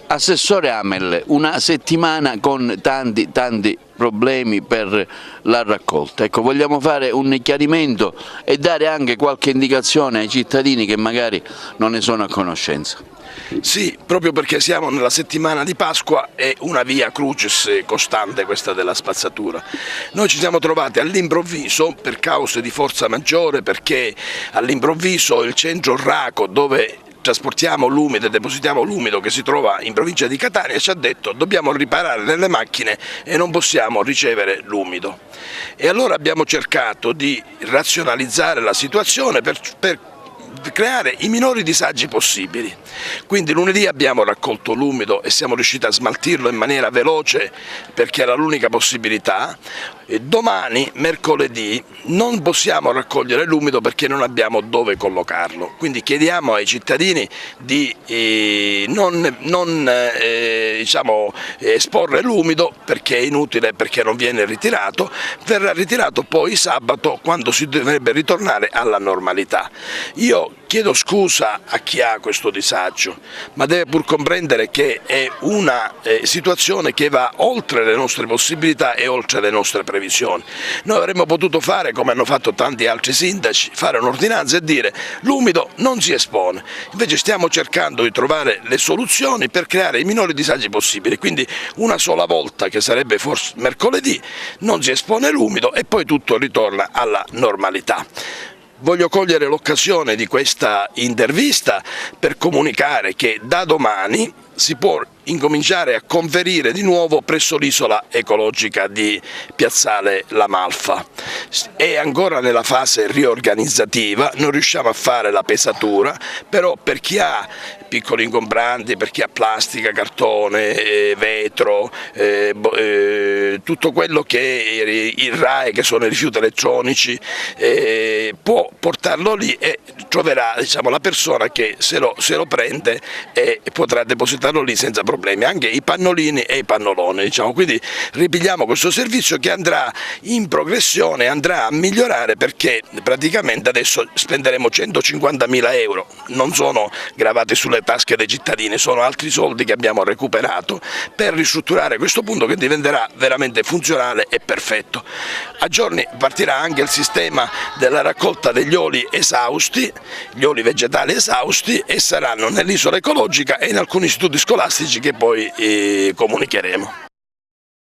Assessore Amel, una settimana con tanti problemi per la raccolta. Ecco, vogliamo fare un chiarimento e dare anche qualche indicazione ai cittadini che magari non ne sono a conoscenza. Sì, proprio perché siamo nella settimana di Pasqua è una via crucis costante questa della spazzatura. Noi ci siamo trovati all'improvviso per cause di forza maggiore, perché all'improvviso il centro Raco, dove trasportiamo l'umido e depositiamo l'umido, che si trova in provincia di Catania, ci ha detto dobbiamo riparare delle macchine e non possiamo ricevere l'umido. E allora abbiamo cercato di razionalizzare la situazione per creare i minori disagi possibili. Quindi lunedì abbiamo raccolto l'umido e siamo riusciti a smaltirlo in maniera veloce perché era l'unica possibilità. E domani, mercoledì, non possiamo raccogliere l'umido perché non abbiamo dove collocarlo. Quindi chiediamo ai cittadini di non esporre l'umido, perché è inutile, perché non viene ritirato. Verrà ritirato poi sabato, quando si dovrebbe ritornare alla normalità. Io chiedo scusa a chi ha questo disagio, ma deve pur comprendere che è una situazione che va oltre le nostre possibilità e oltre le nostre previsioni. Noi avremmo potuto fare, come hanno fatto tanti altri sindaci, fare un'ordinanza e dire l'umido non si espone. Invece stiamo cercando di trovare le soluzioni per creare i minori disagi possibili, quindi una sola volta, che sarebbe forse mercoledì, non si espone l'umido e poi tutto ritorna alla normalità. Voglio cogliere l'occasione di questa intervista per comunicare che da domani si può incominciare a conferire di nuovo presso l'isola ecologica di Piazzale La Malfa. È ancora nella fase riorganizzativa, non riusciamo a fare la pesatura, però per chi ha piccoli ingombranti, per chi ha plastica, cartone, vetro, tutto quello che è il RAEE, che sono i rifiuti elettronici, può portarlo lì e troverà, diciamo, la persona che se lo prende e potrà depositarlo lì senza problemi, anche i pannolini e i pannoloni, diciamo. Quindi ripigliamo questo servizio che andrà in progressione, andrà a migliorare, perché praticamente adesso spenderemo 150.000 euro, non sono gravati sulle tasche dei cittadini, sono altri soldi che abbiamo recuperato per ristrutturare questo punto che diventerà veramente funzionale e perfetto. A giorni partirà anche il sistema della raccolta degli oli esausti, gli oli vegetali esausti, e saranno nell'isola ecologica e in alcuni istituti scolastici che poi comunicheremo.